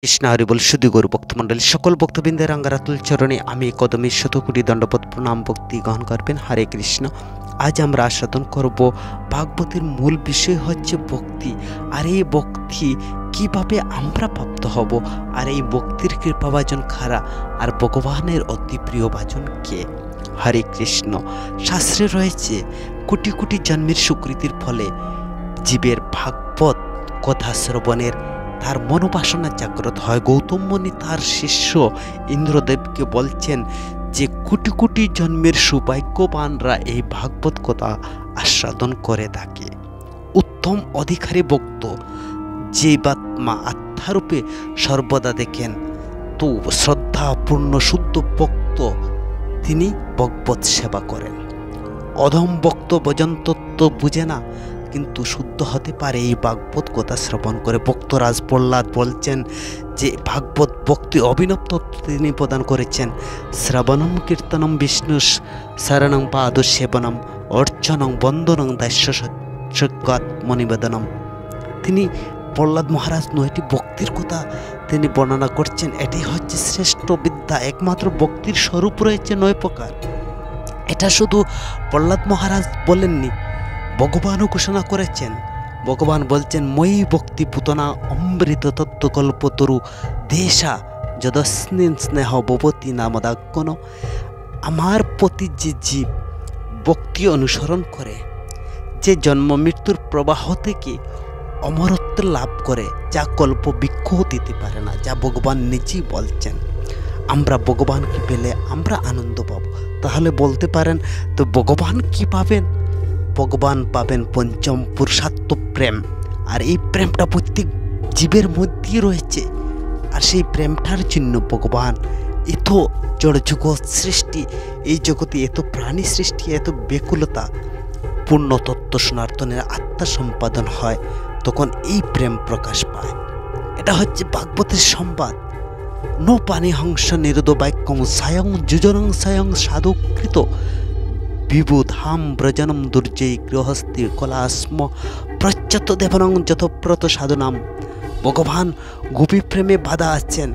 কৃষ্ণ হরি বল শুধু গরু ভক্তমণ্ডলী সকল ভক্তবৃন্দের রাঙ্গারাতুল চরণে আমি কদমী শতকোটি দণ্ডপদ প্রণাম ভক্তি গ্রহণ করবেন। হরে কৃষ্ণ। আজ আমরা আস্বাদন করব ভাগবতের মূল বিষয় হচ্ছে ভক্তি। আর এই ভক্তি কিভাবে আমরা প্রাপ্ত হব, আর এই ভক্তির কৃপাভাজন খারা, আর ভগবানের অতি প্রিয় ভাজন কে। হরে কৃষ্ণ। শাস্ত্রে রয়েছে কোটি কোটি জন্মের সুকৃতির ফলে জীবের ভাগবত কথা শ্রবণের তার মনোবাসনা জাগ্রত হয়। গৌতম মুনি তার শিষ্য ইন্দ্রদেবকে বলছেন যে কোটি কোটি জন্মের সৌভাগ্যবানরা এই ভাগবত কথা আস্বাদন করে থাকে। উত্তম অধিকারী ভক্ত যে বাত্মা আত্মারূপে সর্বদা দেখেন, তো শ্রদ্ধাপূর্ণ শুদ্ধ ভক্ত তিনি ভগবত সেবা করেন। অধম ভক্ত ভজন তত্ত্ব বুঝে না, কিন্তু শুদ্ধ হতে পারে এই ভাগবত কথা শ্রবণ করে। ভক্তরাজ প্রহ্লাদ বলছেন যে ভাগবত ভক্তি অভিনব তত্ত্ব তিনি প্রদান করেছেন। শ্রবণম কীর্তনম বিষ্ণু শরণং পাদ সেবনম অর্চনং বন্দনং দাস্য সজ্ঞাত্মনিবেদনম। তিনি প্রহ্লাদ মহারাজ 9টি ভক্তির কথা তিনি বর্ণনা করছেন। এটি হচ্ছে শ্রেষ্ঠ বিদ্যা। একমাত্র ভক্তির স্বরূপ রয়েছে 9 প্রকার। এটা শুধু প্রহ্লাদ মহারাজ বলেননি, ভগবানও ঘোষণা করেছেন। ভগবান বলছেন মই ভক্তি পুতনা অমৃত তত্ত্বকল্পতরু দেশা যদস্মিন স্নেহ ভবতী নামদাজ্ঞন। আমার প্রতি যে জীব ভক্তি অনুসরণ করে, যে জন্ম মৃত্যুর প্রবাহ থেকে অমরত্ব লাভ করে, যা কল্প বৃক্ষও দিতে পারে না, যা ভগবান নিজেই বলছেন। আমরা ভগবানকে পেলে আমরা আনন্দ পাব। তাহলে বলতে পারেন, তো ভগবান কি পাবেন? ভগবান পাবেন পঞ্চম পুরুষার্থ প্রেম। আর এই প্রেমটা প্রত্যেক জীবের মধ্যেই রয়েছে। আর সেই প্রেমটার জন্য ভগবান এত জড়জগৎ সৃষ্টি, এই জগতে এত প্রাণী সৃষ্টি, এত ব্যাকুলতা। পূর্ণ তত্ত্ব সনাতনের আত্মা সম্পাদন হয়, তখন এই প্রেম প্রকাশ পায়। এটা হচ্ছে ভাগবতের সংবাদ। নো পানি হংস নিরুদ বাক্যং স্বয়ং যুজনং স্বয়ং সাধুকৃত বিবুধাম ব্রজনম দুর্জয়ী গৃহস্থী কলাস্ম প্রচ্যত দেবনং যথপ্রত সাধুনাম। ভগবান গোপী প্রেমে বাধা আছেন,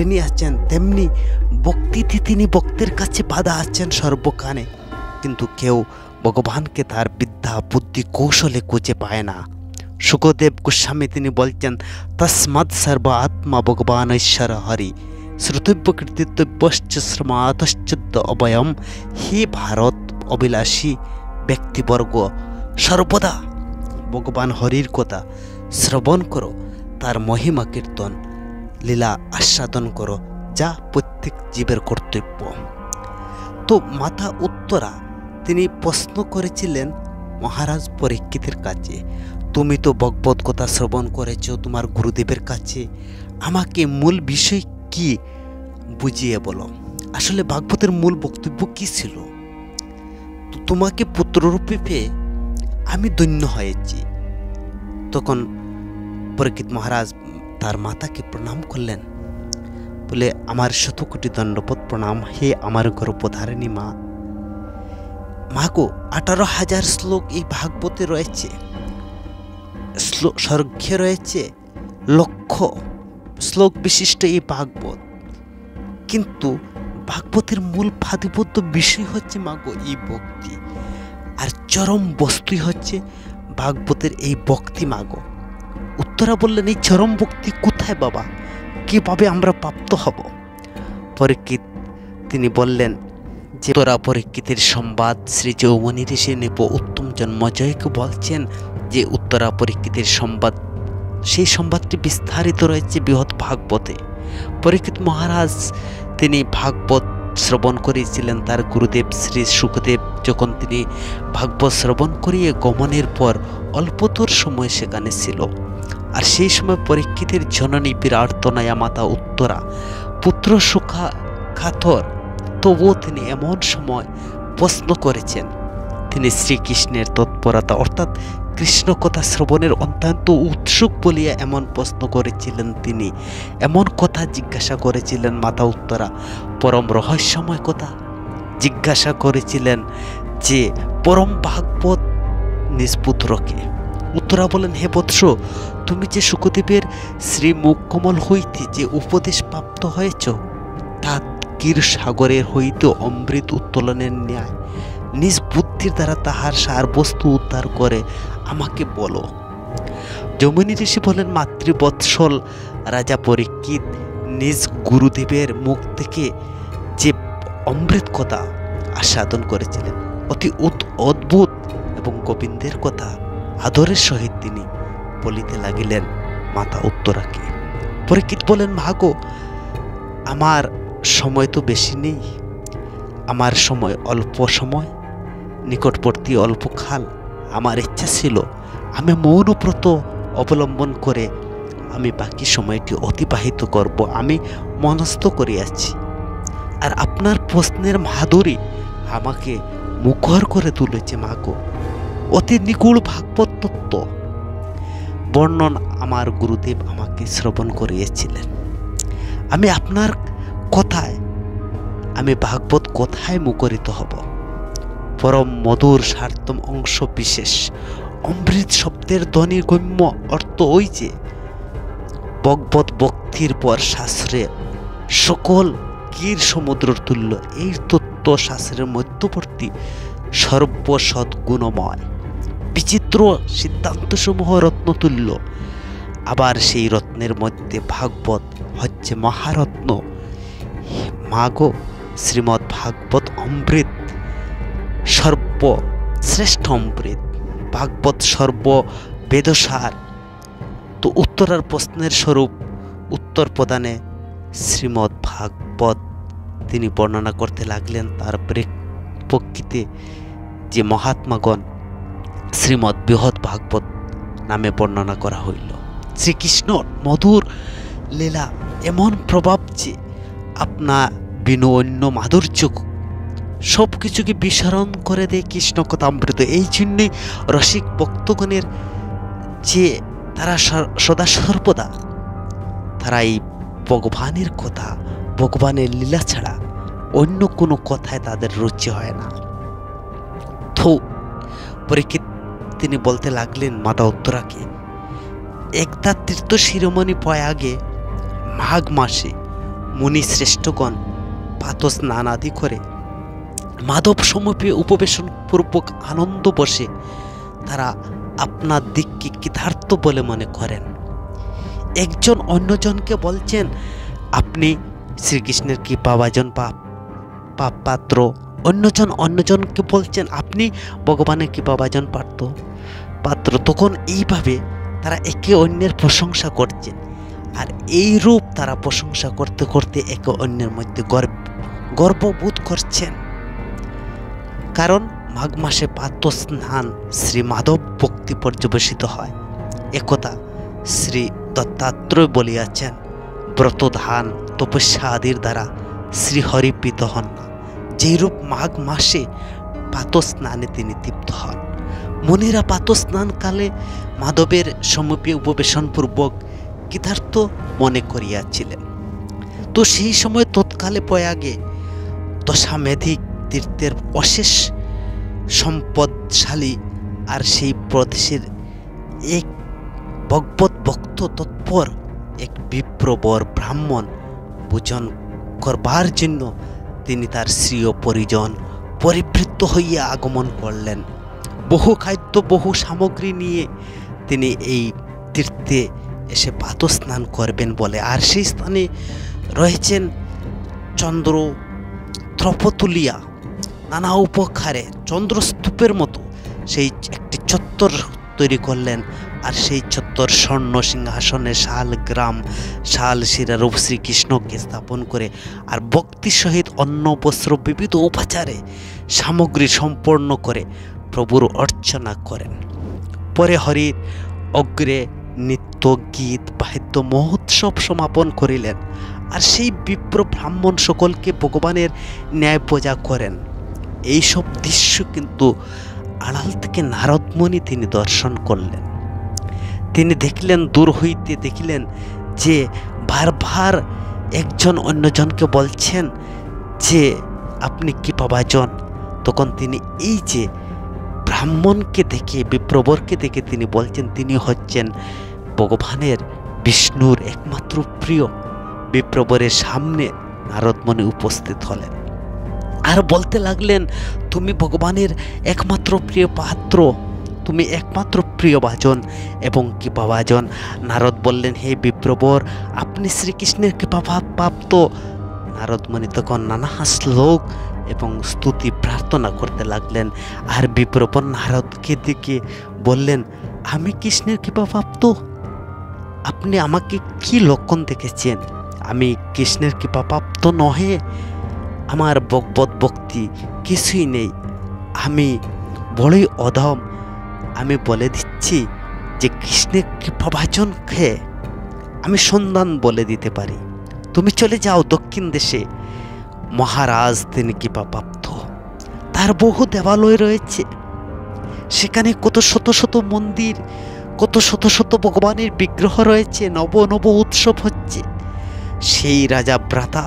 ঋণী আছেন, তেমনি ভক্তিতে তিনি ভক্তের কাছে বাধা আছেন সর্বকানে। কিন্তু কেউ ভগবানকে তার বিদ্যা বুদ্ধি কৌশলে খুঁজে পায় না। সুখদেব গোস্বামী তিনি বলছেন, তস্মাৎ সর্ব আত্মা ভগবান ঈশ্বর হরি শ্রুতব্য কীর্তিতব্যশ্চ শ্রমাতশ্চুদ্ধ অভয়ম। হে ভারত অভিলাষী ব্যক্তিবর্গ, সর্বদা ভগবান হরির কথা শ্রবণ করো, তার মহিমা কীর্তন লীলা আস্বাদন করো, যা প্রত্যেক জীবের কর্তব্য। তো মাতা উত্তরা তিনি প্রশ্ন করেছিলেন মহারাজ পরীক্ষিতের কাছে, তুমি তো ভগবত কথা শ্রবণ করেছ তোমার গুরুদেবের কাছে, আমাকে মূল বিষয় কি বুঝিয়ে বলো। আসলে ভাগবতের মূল বক্তব্য কি ছিল? তোমাকে পুত্ররূপে পেয়ে আমি ধন্য হয়েছি। তখন পরীক্ষিত মহারাজ তার মাতাকে প্রণাম করলেন, বলে আমার শতকোটি দণ্ডপদ প্রণাম, হে আমার গর্ভধারিণী মা। মাগো 18,000 শ্লোক এই ভাগবতে রয়েছে, স্বর্গে রয়েছে লক্ষ শ্লোক বিশিষ্ট এই ভাগবত। কিন্তু ভাগবতের মূল ফাদিবদ্ধ বিষয় হচ্ছে মাগো এই ভক্তি। আর চরম বস্তুই হচ্ছে ভাগবতের এই ভক্তি মাগো। উত্তরা বললেন, এই চরম ভক্তি কোথায় বাবা, কিভাবে আমরা প্রাপ্ত হব? পরীক্ষিত তিনি বললেন যে তোরা পরীক্ষিতের সংবাদ শ্রী যৌবনী ঋষি নেব উত্তম জন্মজয়কে বলছেন যে উত্তরা পরীক্ষিতের সংবাদ, সেই সংবাদটি বিস্তারিত রয়েছে বৃহৎ ভাগবতে। পরীক্ষিত মহারাজ তিনি ভাগবত শ্রবণ করেছিলেন তার গুরুদেব শ্রী সুখদেব যখন তিনি ভাগবত শ্রবণ করিয়ে গমনের পর অল্পতর সময় সেখানে ছিল। আর সেই সময় পরীক্ষিতের জননী বিরাটতনয়া মাতা উত্তরা পুত্র সুখা খাতর, তবুও তিনি এমন সময় প্রশ্ন করেছেন, তিনি শ্রীকৃষ্ণের তৎপরতা অর্থাৎ কৃষ্ণ কথা শ্রবণের অত্যন্ত উৎসুক বলিয়া এমন প্রশ্ন করেছিলেন। তিনি এমন কথা জিজ্ঞাসা করেছিলেন মাতা উত্তরা, পরম রহস্যময় কথা জিজ্ঞাসা করেছিলেন যে পরম ভাগবত নিজ পুত্রকে উত্তরা বলেন, হে বৎস, তুমি যে শুকদেবের শ্রী মুখকমল হইতে যে উপদেশ প্রাপ্ত হয়েছ, তা ক্ষীর সাগরের হইতে অমৃত উত্তোলনের ন্যায় নিজ বুদ্ধির দ্বারা তাহার সার বস্তু উদ্ধার করে আমাকে বলো। যমুনী ঋষি বলেন, মাতৃবৎসল রাজা পরীক্ষিত নিজ গুরুদেবের মুখ থেকে যে অমৃত কথা আস্বাদন করেছিলেন, অতি অদ্ভুত এবং গোবিন্দের কথা আদরের সহিত তিনি বলিতে লাগিলেন মাতা উত্তরাকে। পরীক্ষিত বলেন, মাগো, আমার সময় তো বেশি নেই, আমার সময় অল্প সময়, নিকটবর্তী অল্প কাল। আমার ইচ্ছা ছিল আমি মৌনব্রত অবলম্বন করে আমি বাকি সময়টি অতিবাহিত করব, আমি মনস্থ করিয়াছি। আর আপনার প্রশ্নের মাধুরী আমাকে মুখর করে তুলেছে মাগো। অতি নিগুড় ভাগবত তত্ত্ব বর্ণন আমার গুরুদেব আমাকে শ্রবণ করিয়েছিলেন। আমি আপনার কথায়, আমি ভাগবত কথায় মুখরিত হব। পরম মধুর সার্থম অংশ বিশেষ অমৃত শব্দের ধ্বনির গম্য অর্থ ওই যে ভগবত ভক্তির পর শাস্ত্রে সকল ক্ষীর সমুদ্রের তুল্য এই তত্ত্ব শাস্ত্রের মধ্যবর্তী সর্বসদ্গুণময় বিচিত্র সিদ্ধান্তসমূহ রত্নতুল্য। আবার সেই রত্নের মধ্যে ভাগবত হচ্ছে মহারত্ন। মাগো, শ্রীমৎ ভাগবত অমৃত, সর্বশ্রেষ্ঠ অমৃত, ভাগবত সর্ব বেদসার। তো উত্তরার প্রশ্নের স্বরূপ উত্তর প্রদানে শ্রীমৎ ভাগবত তিনি বর্ণনা করতে লাগলেন। তার পরিপ্রেক্ষিতে যে মহাত্মাগণ শ্রীমৎ বৃহৎ ভাগবত নামে বর্ণনা করা হইল। শ্রীকৃষ্ণ মধুর লীলা এমন প্রভাব যে আপনা বিনু অন্য মাধুর্য সব কিছুকে বিস্মরণ করে দেয় কৃষ্ণ কথামৃত। এই জন্যই রসিক ভক্তগণের যে তারা সদা সর্বদা তারা এই ভগবানের কথা, ভগবানের লীলা ছাড়া অন্য কোনো কথায় তাদের রুচি হয় না। তো পরীক্ষিত তিনি বলতে লাগলেন মাতা উত্তরাকে, একদা তীর্থ শিরোমণি প্রয়াগে মাঘ মাসে মুনি শ্রেষ্ঠগণ প্রাত স্নান আদি করে মাধব সমীপে উপবেশন পূর্বক আনন্দ বসে তারা আপনার দিককে কৃতার্থ বলে মনে করেন। একজন অন্যজনকে বলছেন, আপনি শ্রীকৃষ্ণের কৃপাভাজন পাত্র। অন্যজনকে বলছেন, আপনি ভগবানের কৃপাভাজন পাত্র। তখন এইভাবে তারা একে অন্যের প্রশংসা করছেন। আর এই রূপ তারা প্রশংসা করতে করতে একে অন্যের মধ্যে গর্ববোধ করছেন। কারণ মাঘ মাসে প্রাত স্নান শ্রী মাধব ভক্তি পর্যবেসিত হয়, একথা শ্রী দত্তাত্রেয় বলিয়াছেন। ব্রতধান তপস্যা আদির দ্বারা শ্রীহরি প্রীত হন না, যেরূপ মাঘ মাসে প্রাত স্নানে তিনি তৃপ্ত হন। মুনিরা প্রাত স্নানকালে মাধবের সমীপে উপবেশনপূর্বক কৃতার্থ মনে করিয়াছিলেন। তো সেই সময় তৎকালে প্রয়াগে দশামেধিক তীর্থের অশেষ সম্পদশালী আর সেই প্রদেশের এক ভগবত ভক্ত তৎপর এক বিপ্রবর ব্রাহ্মণ ভোজন করবার জন্য তিনি তার স্ত্রী পরিজন পরিবৃত্ত হইয়া আগমন করলেন। বহু খাদ্য বহু সামগ্রী নিয়ে তিনি এই তীর্থে এসে প্রাত স্নান করবেন বলে। আর সেই স্থানে রয়েছেন চন্দ্র ত্রপতুলিয়া নানা উপকারে চন্দ্রস্তূপের মতো সেই একটি চত্বর তৈরি করলেন। আর সেই চত্বর স্বর্ণ সিংহাসনে শাল শিরা রূপ শ্রীকৃষ্ণকে স্থাপন করে আর ভক্তি সহিত অন্ন বস্ত্র বিবিধ উপাচারে সামগ্রী সম্পন্ন করে প্রভুর অর্চনা করেন। পরে হরির অগ্রে নৃত্য গীত বাদ্য মহোৎসব সমাপন করিলেন। আর সেই বিপ্র ব্রাহ্মণ সকলকে ভগবানের ন্যায় পূজা করেন। এইসব দৃশ্য কিন্তু আড়াল থেকে নারদমণি তিনি দর্শন করলেন। তিনি দেখলেন, দূর হইতে দেখলেন যে বারবার একজন অন্যজনকে বলছেন যে আপনি কৃপাভাজন। তখন তিনি এই যে ব্রাহ্মণকে দেখে, বিপ্রবরকে দেখে তিনি বলছেন তিনি হচ্ছেন ভগবানের বিষ্ণুর একমাত্র প্রিয়। বিপ্রবরের সামনে নারদমুনি উপস্থিত হলেন আর বলতে লাগলেন, তুমি ভগবানের একমাত্র প্রিয় পাত্র, তুমি একমাত্র প্রিয়ভাজন এবং কৃপাভাজন। নারদ বললেন, হে বিপ্রবর, আপনি শ্রীকৃষ্ণের কৃপাপ্রাপ্ত। নারদমুনি তখন নানা শ্লোক এবং স্তুতি প্রার্থনা করতে লাগলেন। আর বিপ্রবর নারদকে দেখে বললেন, আমি কৃষ্ণের কৃপাপ্রাপ্ত? আপনি আমাকে কি লক্ষণ দেখেছেন? আমি কৃষ্ণের কৃপাপ্রাপ্ত নহে, আমার ভগবত ভক্তি কিছুই নেই, আমি বড়ই অধম। আমি বলে দিচ্ছি যে কৃষ্ণের কৃপাভাজন খেয়ে আমি সন্ধান বলে দিতে পারি। তুমি চলে যাও দক্ষিণ দেশে, মহারাজ তিনি কৃপাপ্রাপ্ত, তার বহু দেবালয় রয়েছে, সেখানে কত শত শত মন্দির, কত শত শত ভগবানের বিগ্রহ রয়েছে, নব নব উৎসব হচ্ছে। সেই রাজা ভ্রাতা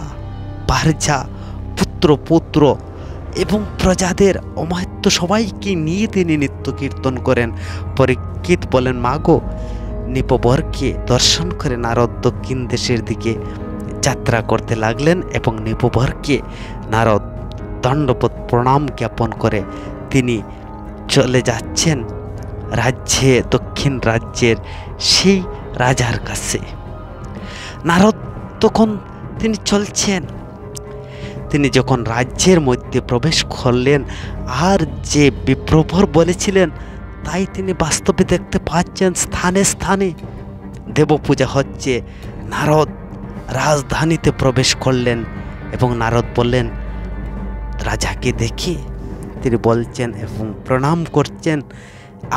পারজা পুত্র পুত্র এবং প্রজাদের অমাত্য সবাইকে নিয়ে তিনি নিত্য কীর্তন করেন। পরীক্ষিত বলেন, মাগো, নৃপবরকে দর্শন করে নারদ দক্ষিণ দেশের দিকে যাত্রা করতে লাগলেন এবং নৃপবরকে নারদ দণ্ডবত প্রণাম জ্ঞাপন করে তিনি চলে যাচ্ছেন রাজ্যে, দক্ষিণ রাজ্যের সেই রাজার কাছে। নারদ তখন তিনি চলছেন, তিনি যখন রাজ্যের মধ্যে প্রবেশ করলেন আর যে বিপ্রবর বলেছিলেন তাই তিনি বাস্তবে দেখতে পাচ্ছেন। স্থানে স্থানে দেবপূজা হচ্ছে। নারদ রাজধানীতে প্রবেশ করলেন এবং নারদ বললেন, রাজাকে দেখে তিনি বলছেন এবং প্রণাম করছেন,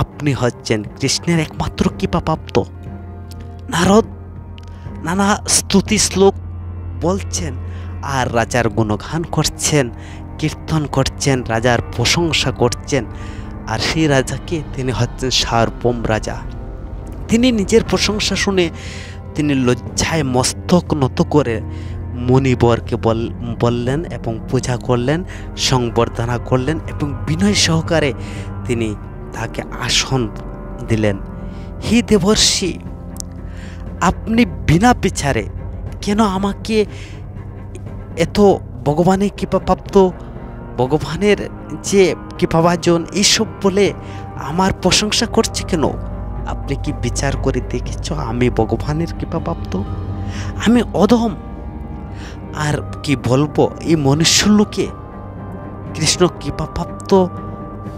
আপনি হচ্ছেন কৃষ্ণের একমাত্র কৃপাপ্রাপ্ত। নারদ নানা স্তুতি শ্লোক বলছেন আর রাজার গুণগান করছেন, কীর্তন করছেন, রাজার প্রশংসা করছেন। আর সেই রাজাকে তিনি হচ্ছেন সার্বভৌম রাজা। তিনি নিজের প্রশংসা শুনে তিনি লজ্জায় মস্তক নত করে মণিবরকে বললেন এবং পূজা করলেন, সংবর্ধনা করলেন এবং বিনয় সহকারে তিনি তাকে আসন দিলেন। হে দেবর্ষি, আপনি বিনা বিচারে কেন আমাকে এত ভগবানের কৃপাপ্রাপ্ত, ভগবানের যে কৃপাভাজন এইসব বলে আমার প্রশংসা করছে কেন? আপনি কি বিচার করে দেখেছ আমি ভগবানের কৃপাপ্রাপ্ত? আমি অধম, আর কি বলবো, এই মনুষ্য লোকে কৃষ্ণ কৃপাপ্রাপ্ত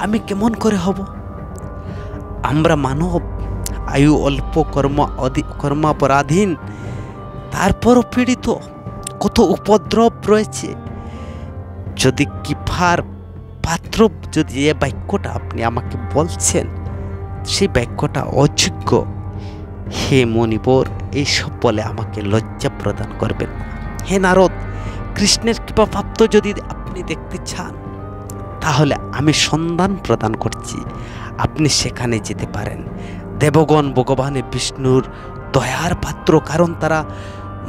আমি কেমন করে হব? আমরা মানব, আয়ু অল্প, কর্মাপরাধীন, তারপরও পীড়িত, কত উপদ্রব রয়েছে। যদি কৃপার পাত্র, যদি এ বাক্যটা আপনি আমাকে বলছেন সেই বাক্যটা অযোগ্য, হে মণিবর, এইসব বলে আমাকে লজ্জা প্রদান করবেন না। হে নারদ, কৃষ্ণের কৃপাপ্রাপ্ত যদি আপনি দেখতে চান তাহলে আমি সন্ধান প্রদান করছি, আপনি সেখানে যেতে পারেন। দেবগণ ভগবানের বিষ্ণুর দয়ার পাত্র, কারণ তারা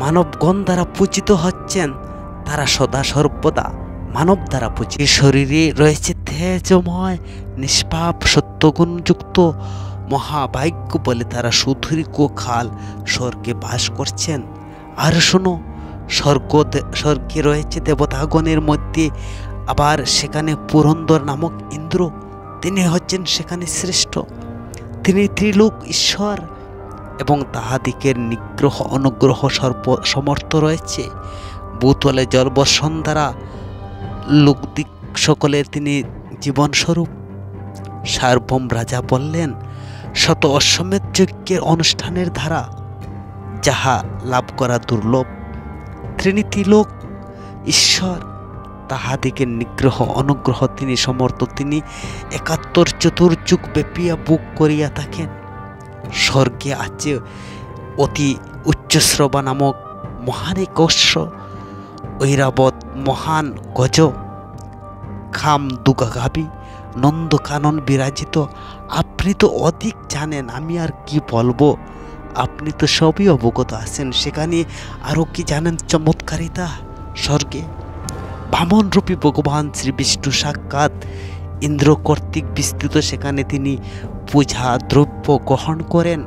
মানবগণ দ্বারা পূজিত হচ্ছেন, তারা সদা সর্বদা মানব দ্বারা পূজিত। শরীরে রয়েছে তেজময়, নিষ্পাপ, সত্যগুণযুক্ত মহাভাগ্য বলে তারা সুদীর্ঘ কাল স্বর্গে বাস করছেন। আর শোনো, স্বর্গে রয়েছে দেবতাগণের মধ্যে, আবার সেখানে পুরন্দর নামক ইন্দ্র, তিনি হচ্ছেন সেখানে শ্রেষ্ঠ। তিনি ত্রিলোক ঈশ্বর এবং তাহাদিকের নিগ্রহ অনুগ্রহ সমর্থ রয়েছে। ভূতলে জলবর্ষণ দ্বারা লোকদিক সকলের তিনি জীবনস্বরূপ। সার্বভৌম রাজা বললেন, শত অশ্বমেধ যজ্ঞের অনুষ্ঠানের ধারা যাহা লাভ করা দুর্লভ। তিনি ত্রিলোক ঈশ্বর, তাহাদিকের নিগ্রহ অনুগ্রহ তিনি সমর্থ। তিনি ৭১ চতুর্যুগ ব্যাপিয়া বুক করিয়া থাকেন। স্বর্গে আছে অতি উচ্চশ্রবা নামক মহান এক অশ্ব, ঐরাবত মহান গজ, খাম দুগাগাবি, নন্দকানন বিরাজিত। আপনি তো অধিক জানেন, আমি আর কি বলবো, আপনি তো সবই অবগত আছেন। সেখানে আরও কি জানেন চমৎকারিতা? স্বর্গে বামনরূপী ভগবান শ্রী বিষ্ণু সাক্ষাৎ ইন্দ্র কর্তৃক বিস্তৃত, সেখানে তিনি পূজা দ্রব্য গ্রহণ করেন।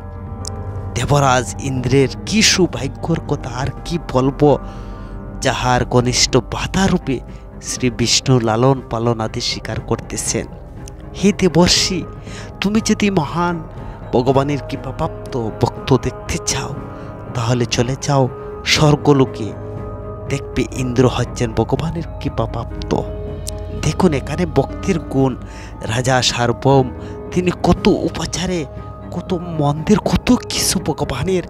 দেবরাজ ইন্দ্রের কি সৌভাগ্যর কথা আর কি বলবো, যাহার কনিষ্ঠ ভ্রাতারূপে শ্রী বিষ্ণু লালন পালন আদি স্বীকার করতেছেন। হে দেবর্ষি, তুমি যদি মহান ভগবানের কৃপাপ্রাপ্ত ভক্ত দেখতে চাও তাহলে চলে যাও স্বর্গলোকে, দেখবে ইন্দ্র হচ্ছেন ভগবানের কৃপাপ্রাপ্ত। দেখুন এখানে ভক্তির গুণ। রাজা সার্বভৌম তিনি কত উপাচারে, কত মন্দির, কত কিছু ভগবানের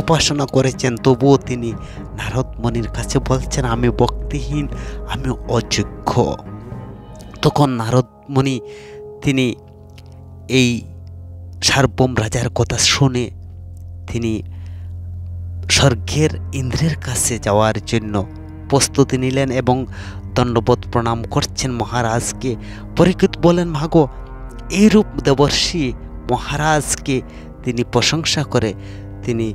উপাসনা করেছেন, তবুও তিনি নারদ মুনির কাছে বলছেন আমি ভক্তিহীন, আমি অযোগ্য। তখন নারদ মুনি তিনি এই সার্বভৌম রাজার কথা শুনে তিনি স্বর্গের ইন্দ্রের কাছে যাওয়ার জন্য প্রস্তুতি নিলেন এবং দণ্ডবোধ প্রণাম করছেন মহারাজকে। পরীক্ষিত বলেন, মাগো, এইরূপ দেবর্ষি মহারাজকে তিনি প্রশংসা করে তিনি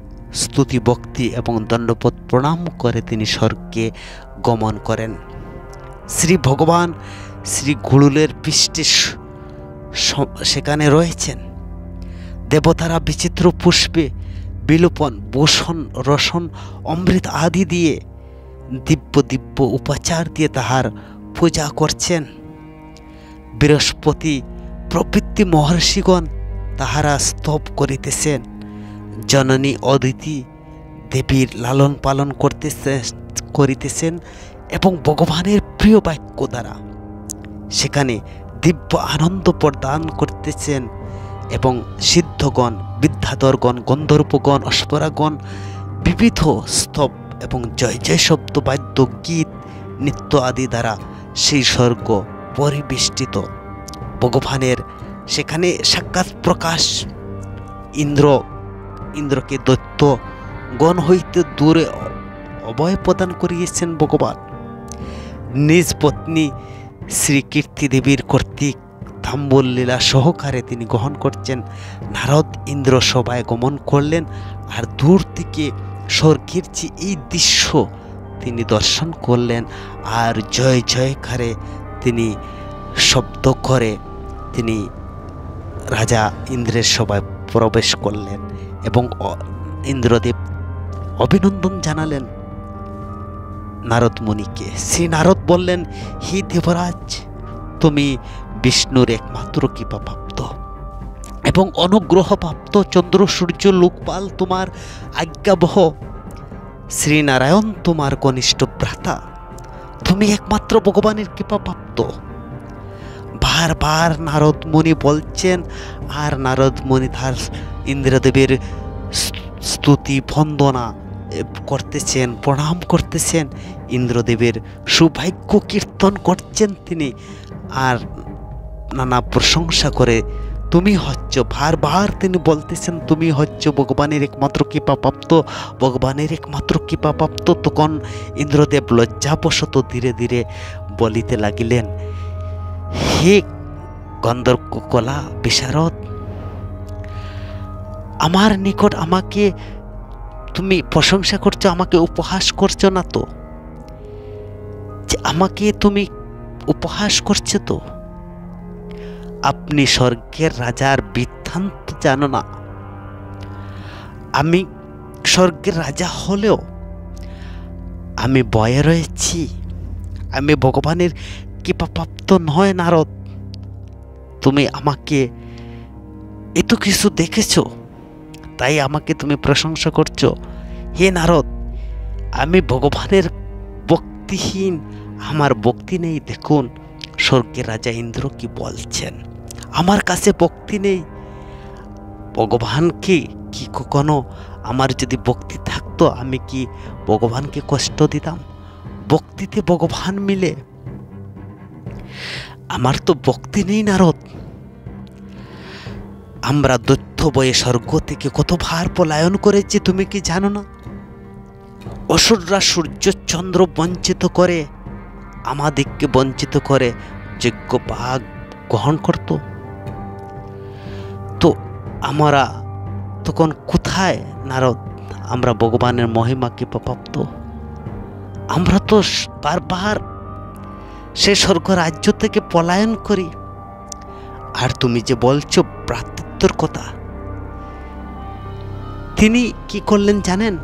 স্তুতি ভক্তি এবং দণ্ডবোধ প্রণাম করে তিনি স্বর্গে গমন করেন। শ্রী ভগবান শ্রী গুরুলের পৃষ্ঠে সেখানে রয়েছেন। দেবতারা বিচিত্র পুষ্পে বিলোপন, ভূষণ, রসন, অমৃত আদি দিয়ে দিব্য দিব্য উপাচার দিয়ে তাহার পূজা করছেন। বৃহস্পতি প্রভৃতি মহর্ষিগণ তাহারা স্তব করিতেছেন। জননী অদিতি দেবীর লালন পালন করিতেছেন এবং ভগবানের প্রিয় বাক্য দ্বারা সেখানে দিব্য আনন্দ প্রদান করতেছেন। এবং সিদ্ধগণ, বিদ্যাধরগণ, গন্ধর্বগণ, অশ্বরাগণ বিবিধ স্তব এবং জয় জয় শব্দ, বাদ্য, গীত, নৃত্য আদি দ্বারা সেই স্বর্গ পরিবেষ্টিত। ভগবানের সেখানে সাক্ষাৎ প্রকাশ। ইন্দ্রকে দৈত্য গণ হইতে দূরে অভয় প্রদান করিয়েছেন ভগবান। নিজ পত্নী শ্রী কীর্তি দেবীর কর্তৃক তাম্বুল লীলা সহকারে তিনি গ্রহণ করছেন। নারদ ইন্দ্র সভায় গমন করলেন আর দূর থেকে স্বর্গের যে এই দৃশ্য তিনি দর্শন করলেন আর জয় জয়কারে তিনি শব্দ করে তিনি রাজা ইন্দ্রের সভায় প্রবেশ করলেন এবং ইন্দ্রদেব অভিনন্দন জানালেন নারদ মুনিকে। শ্রী নারদ বললেন, হে দেবরাজ, তুমি বিষ্ণুর একমাত্র কৃপাপ্রাপ্ত এবং অনুগ্রহপ্রাপ্ত চন্দ্র সূর্য লোকপাল তোমার আজ্ঞাবহ, শ্রীনারায়ণ তোমার কনিষ্ঠ ভ্রাতা, তুমি একমাত্র ভগবানের কৃপাপ্রাপ্ত। বারবার নারদ মুনি বলছেন আর নারদ মুনি তার ইন্দ্রদেবের স্তুতি বন্দনা করতেছেন, প্রণাম করতেছেন, ইন্দ্রদেবের সৌভাগ্য কীর্তন করছেন তিনি আর নানা প্রশংসা করে তুমি হচ্ছ, বারবার তিনি বলতেছেন তুমি হচ্ছ ভগবানের একমাত্র কৃপাপ্রাপ্ত, ভগবানের একমাত্র কৃপাপ্রাপ্ত। তখন ইন্দ্রদেব লজ্জাবশত ধীরে ধীরে বলিতে লাগিলেন, হে গন্ধর্ব কলা বিশারদ, আমার নিকট আমাকে তুমি প্রশংসা করছো, আমাকে উপহাস করছো না তো? যে আমাকে তুমি উপহাস করছো তো? আপনি স্বর্গের রাজার বৃত্তান্ত জানো না। আমি স্বর্গের রাজা হলেও আমি ভয়ে রয়েছি, আমি ভগবানের কৃপাপ্রাপ্ত নয়। নারদ, তুমি আমাকে এত কিছু দেখেছো তাই আমাকে তুমি প্রশংসা করছো? হে নারদ, আমি ভগবানের ভক্তিহীন, আমার ভক্তি নেই। দেখুন স্বর্গের রাজা ইন্দ্র কি বলছেন, আমার কাছে ভক্তি নেই। ভগবানকে কি কখনো আমার যদি ভক্তি থাকতো আমি কি ভগবানকে কষ্ট দিতাম? ভক্তিতে ভগবান মিলে, আমার তো ভক্তি নেই নারদ। আমরা দৈত্য বয়ে স্বর্গ থেকে কতবার পলায়ন করেছি তুমি কি জানো না? অসুররা সূর্য চন্দ্র বঞ্চিত করে, আমাদিগকে বঞ্চিত করে যজ্ঞ ভাগ গ্রহণ করত। তো আমরা তখন কোথায় নারদ? আমরা ভগবানের মহিমা কৃপাপ্রাপ্ত, আমরা তো বারবার সে স্বর্গ রাজ্য থেকে পলায়ন করি। আর তুমি যে বলছো ভ্রাতৃত্বর কথা, তিনি কি করলেন জানেন?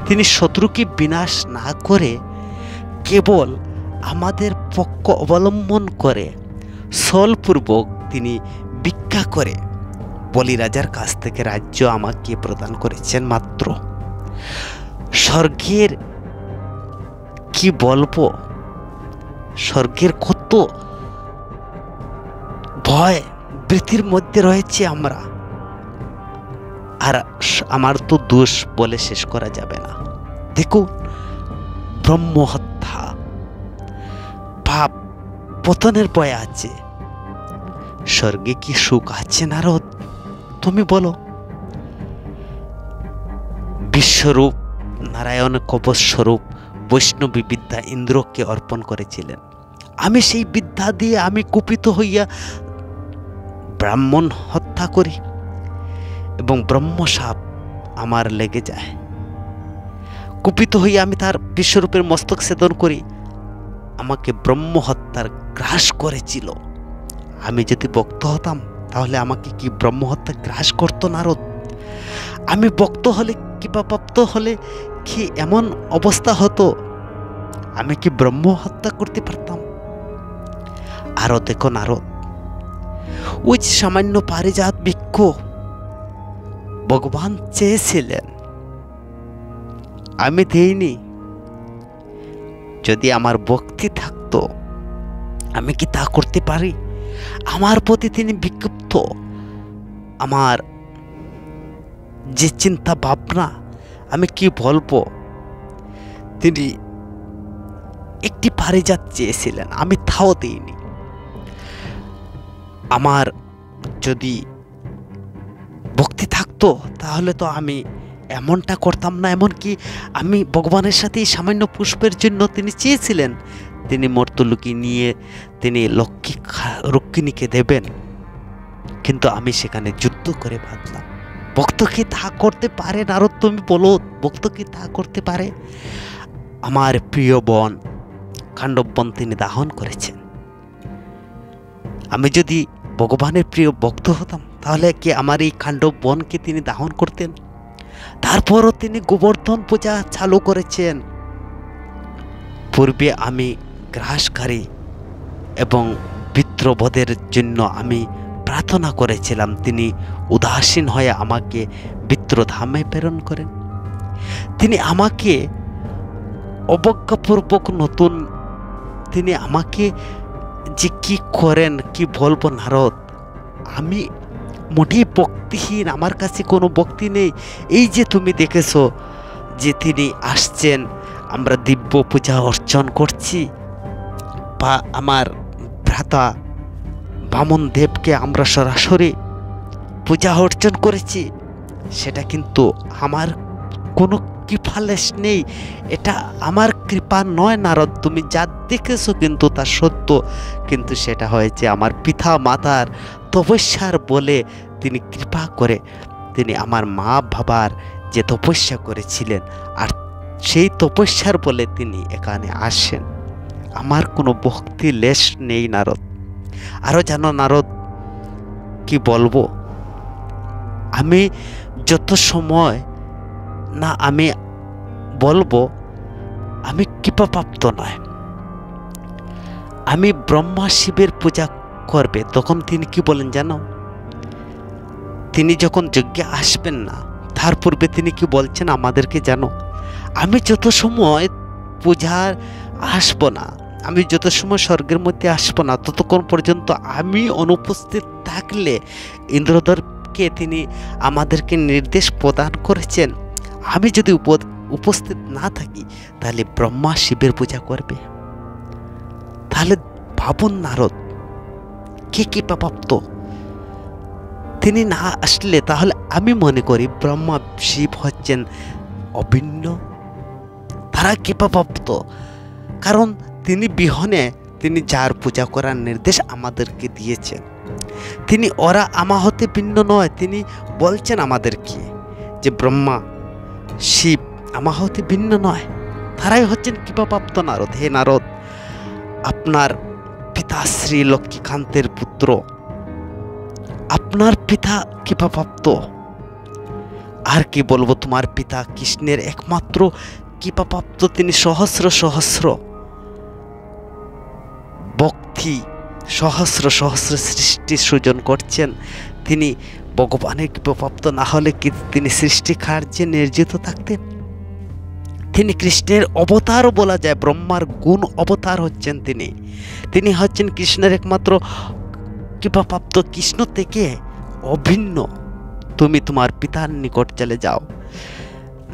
তিনি শত্রুকে বিনাশ না করে কেবল আমাদের পক্ষ অবলম্বন করে ছলপূর্বক তিনি ভিক্ষা করে বলি রাজার কাছ থেকে রাজ্য আমাকে প্রদান করেছেন মাত্র। স্বর্গের কি বলবো, স্বর্গের কত ভয় বৃত্তির মধ্যে রয়েছে আমরা, আর আমার তো দোষ বলে শেষ করা যাবে না। দেখুন, ব্রহ্মহত্যা, পাপ পতনের ভয় আছে, স্বর্গে কি সুখ আছে নারদ? তুমি বলো। বিশ্বরূপ নারায়ণ কবচ স্বরূপ বৈষ্ণবী বিদ্যা ইন্দ্রকে অর্পণ করেছিলেন। আমি সেই বিদ্যা দিয়ে আমি কুপিত হইয়া ব্রাহ্মণ হত্যা করি এবং ব্রহ্মসাপ আমার লেগে যায়। কুপিত হইয়া আমি তার বিশ্বরূপের মস্তক ছেদন করি। আমাকে ব্রহ্ম হত্যার গ্রাস করেছিল। আমি যদি ভক্ত হতাম তাহলে আমাকে কি ব্রহ্ম হত্যা গ্রাস করতো নারদ? আমি ভক্ত হলে কৃপাপ্রাপ্ত হলে কি এমন অবস্থা হতো? আমি কি ব্রহ্ম হত্যা করতে পারতাম? আরো দেখো নারদ, ওই সামান্য পারিজাত বৃক্ষ ভগবান চেয়েছিলেন, আমি দেইনি। যদি আমার ভক্তি থাকতো আমি কি তা করতে পারি? আমার প্রতি তিনি বিক্ষুব্ধ। আমার যে চিন্তা ভাবনা, আমি কি বলবো, তিনি একটি পারিজাত চেয়েছিলেন, আমি তাও দিইনি। আমার যদি ভক্তি থাকতো তাহলে তো আমি এমনটা করতাম না। এমনকি আমি ভগবানের সাথে সামান্য পুষ্পের জন্য তিনি চেয়েছিলেন তিনি মর্তলোকে নিয়ে তিনি রক্ষিণীকে দেবেন, কিন্তু আমি সেখানে যুদ্ধ করে বাঁধলাম। ভক্ত কি তা করতে পারে নারদ? তুমি বলো, ভক্ত কি তা করতে পারে? আমার প্রিয় বন খাণ্ডব বন তিনি দাহন করেছেন। আমি যদি ভগবানের প্রিয় ভক্ত হতাম তাহলে কি আমার এই খাণ্ডব বনকে তিনি দাহন করতেন? তারপরও তিনি গোবর্ধন পূজা চালু করেছেন। পূর্বে আমি গ্রাসকারী এবং বিত্রবধের জন্য আমি প্রার্থনা করেছিলাম, তিনি উদাসীন হয়ে আমাকে বিত্রধামে প্রেরণ করেন। তিনি আমাকে অবজ্ঞাপূর্বক নতুন তিনি আমাকে যে কি করেন কি বলবো নারদ। আমি মোটেই ভক্তিহীন, আমার কাছে কোনো ভক্তি নেই। এই যে তুমি দেখেছো যে তিনি আসছেন, আমরা দিব্য পূজা অর্চন করছি, বা আমার ভ্রাতা বামন দেবকে আমরা সরাসরি পূজা অর্চন করেছি, সেটা কিন্তু আমার কোনো কৃপালেশ নেই। এটা আমার কৃপা নয় নারদ। তুমি যা দেখেছো কিন্তু তা সত্য, কিন্তু সেটা হয়েছে আমার পিতা মাতার তপস্যার বলে তিনি কৃপা করে তিনি আমার মা বাবার যে তপস্যা করেছিলেন, আর সেই তপস্যার বলে তিনি এখানে আসেন। আমার কোনো ভক্তি লেশ নেই নারদ। আরও জানো নারদ, কি বলবো, আমি যত সময় না আমি বলবো আমি কৃপাপ্রাপ্ত নয়। আমি ব্রহ্মা শিবের পূজা করবে তখন তিনি কি বলেন জানো? তিনি যখন যজ্ঞে আসবেন না তার পূর্বে তিনি কি বলছেন আমাদেরকে জানো? আমি যত সময় পূজার আসবো না, আমি যত সময় স্বর্গের মধ্যে আসবো না, ততক্ষণ পর্যন্ত আমি অনুপস্থিত থাকলে ইন্দ্রদেবকে তিনি আমাদেরকে নির্দেশ প্রদান করেছেন, আমি যদি উপস্থিত না থাকি তাহলে ব্রহ্মা শিবের পূজা করবে। তাহলে ভাবুন নারদ, কে কৃপাপ্রাপ্ত? তিনি না আসলে তাহলে আমি মনে করি ব্রহ্মা শিব হচ্ছেন অভিন্ন, তারা কৃপাপ্রাপ্ত। কারণ তিনি বিহনে তিনি যার পূজা করার নির্দেশ আমাদেরকে দিয়েছেন, তিনি ওরা আমা হতে ভিন্ন নয়। তিনি বলছেন আমাদেরকে যে ব্রহ্মা শিব আমা হতে ভিন্ন নয়, তারাই হচ্ছেন কৃপাপ্রাপ্ত নারদ। হে নারদ, আপনার পিতাশ্রী লক্ষ্মীকান্তের পুত্র আপনার পিতা কৃপাপ্রাপ্ত। আর কি বলবো, তোমার পিতা কৃষ্ণের একমাত্র কৃপাপ্রাপ্ত। তিনি সহস্র সহস্র ভক্তি, সহস্র সহস্র সৃষ্টি সৃজন করছেন। তিনি ভগবানের কৃপাপ্রাপ্ত না হলে কি তিনি সৃষ্টি কার্যে নিয়োজিত থাকতেন? তিনি কৃষ্ণের অবতারও বলা যায়, ব্রহ্মার গুণ অবতার হচ্ছেন তিনি। তিনি হচ্ছেন কৃষ্ণের একমাত্র কৃপাপ্রাপ্ত, কৃষ্ণ থেকে অভিন্ন। তুমি তোমার পিতার নিকট চলে যাও।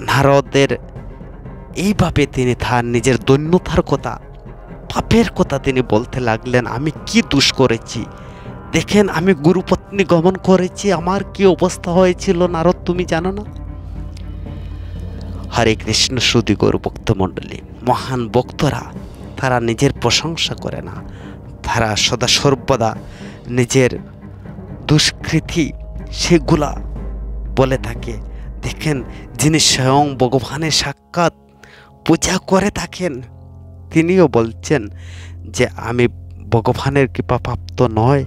নারদের এইভাবে তিনি তার নিজের দৈন্যতার কথা, পাপের কথা তিনি বলতে লাগলেন। আমি কি দোষ করেছি? দেখেন, আমি গুরুপত্নী গমন করেছি, আমার কি অবস্থা হয়েছিল নারদ তুমি জানো না? হরে কৃষ্ণ সুধী গৌর ভক্তমণ্ডলী, মহান ভক্তরা তারা নিজের প্রশংসা করে না, তারা সদা সর্বদা নিজের দুষ্কৃতি সেগুলা বলে থাকে। দেখেন, যিনি স্বয়ং ভগবানের সাক্ষাৎ পূজা করে থাকেন, তিনিও বলছেন যে আমি ভগবানের কৃপাপ্রাপ্ত নয়।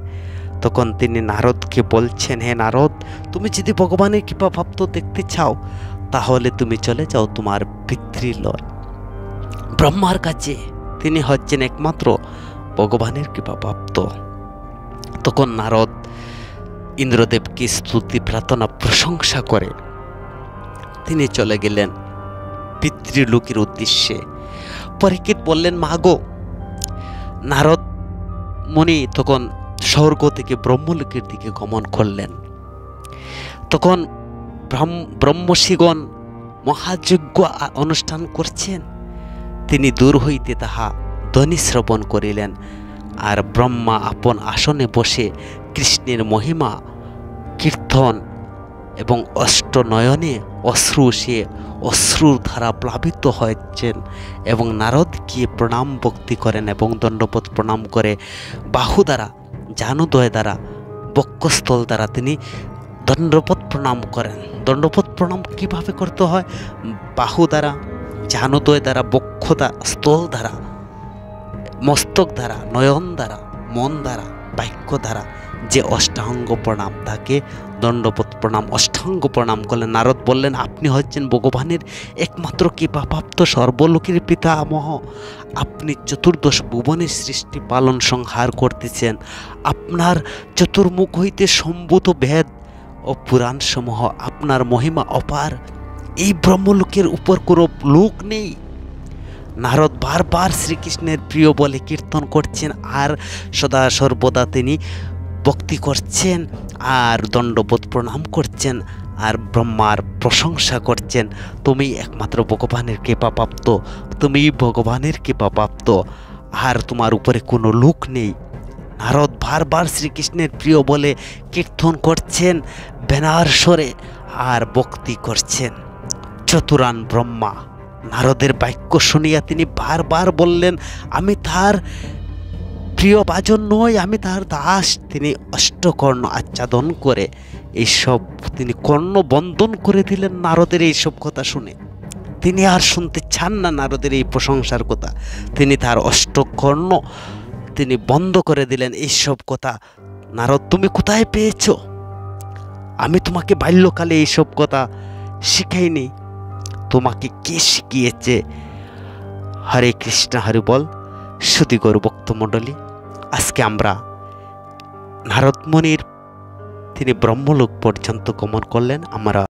তখন তিনি নারদকে বলছেন, হে নারদ, তুমি যদি ভগবানের কৃপাপ্রাপ্ত দেখতে চাও তাহলে তুমি চলে যাও তোমার পিতৃলয় ব্রহ্মার কাছে। তিনি হচ্ছেন একমাত্র ভগবানের কৃপাপ্রাপ্ত। তখন নারদ ইন্দ্রদেবকে স্তুতি প্রার্থনা প্রশংসা করে তিনি চলে গেলেন পিতৃলোকের উদ্দেশ্যে। পরীক্ষিত বললেন, মাগো। নারদ মুনি তখন স্বর্গ থেকে ব্রহ্মলোকের দিকে গমন করলেন। তখন ব্রহ্মর্ষিগণ মহাযজ্ঞ অনুষ্ঠান করছেন। তিনি দূর হইতে তাহা ধ্বনি শ্রবণ করিলেন। আর ব্রহ্মা আপন আসনে বসে কৃষ্ণের মহিমা কীর্তন এবং অষ্টনয়নে অশ্রুর ধারা প্লাবিত হয়েছেন। এবং নারদ গিয়ে প্রণাম ভক্তি করেন এবং দণ্ডপত প্রণাম করে বাহু দ্বারা, জানুদয় দ্বারা, বক্ষস্থল দ্বারা তিনি দণ্ডপত প্রণাম করেন। দণ্ডপত প্রণাম কিভাবে করতে হয়? বাহু দ্বারা, জানুদয় দ্বারা, বক্ষ স্থল দ্বারা, মস্তক দ্বারা, নয়ন দ্বারা, মন দ্বারা, বাক্য দ্বারা যে অষ্টাঙ্গ প্রণাম, তাকে দণ্ডপত প্রণাম, অষ্টাঙ্গ প্রণাম করলেন। নারদ বললেন, আপনি হচ্ছেন ভগবানের একমাত্র কৃপাপ্রাপ্ত সর্বলোকের পিতামহ। আপনি চতুর্দশ ভুবনের সৃষ্টি পালন সংহার করতেছেন। আপনার চতুর্মুখ হইতে সম্ভূত বেদ ও পুরাণসমূহ, আপনার মহিমা অপার। এই ব্রহ্মলোকের উপর কোনো লোক নেই। নারদ বারবার শ্রীকৃষ্ণের প্রিয় বলে কীর্তন করছেন আর সদা সর্বদা তিনি ভক্তি করছেন আর দণ্ডবোধ প্রণাম করছেন আর ব্রহ্মার প্রশংসা করছেন। তুমি একমাত্র ভগবানের কৃপাপ্রাপ্ত, তুমি ভগবানের কৃপাপ্রাপ্ত, আর তোমার উপরে কোনো লোক নেই। নারদ বারবার শ্রীকৃষ্ণের প্রিয় বলে কীর্তন করছেন বেনারস্বরে আর ভক্তি করছেন। চতুরান ব্রহ্মা নারদের বাক্য শুনিয়া তিনি বারবার বললেন, আমি তার প্রিয় বাজন নই, আমি তার দাস। তিনি অষ্টকর্ণ আচ্ছাদন করে এইসব তিনি কর্ণ বন্দন করে দিলেন। নারদের এইসব কথা শুনে তিনি আর শুনতে চান না নারদের এই প্রশংসার কথা। তিনি তার অষ্টকর্ণ তিনি বন্ধ করে দিলেন। এইসব কথা নারদ তুমি কোথায় পেয়েছ? আমি তোমাকে বাল্যকালে এইসব কথা শিখাইনি, তোমাকে কে শিখিয়েছে? হরে কৃষ্ণ হরি বল। সুধী গৌর ভক্তমণ্ডলী, আজকে আমরা নারদ মুনির তিনি ব্রহ্মলোক পর্যন্ত গমন করলেন। আমরা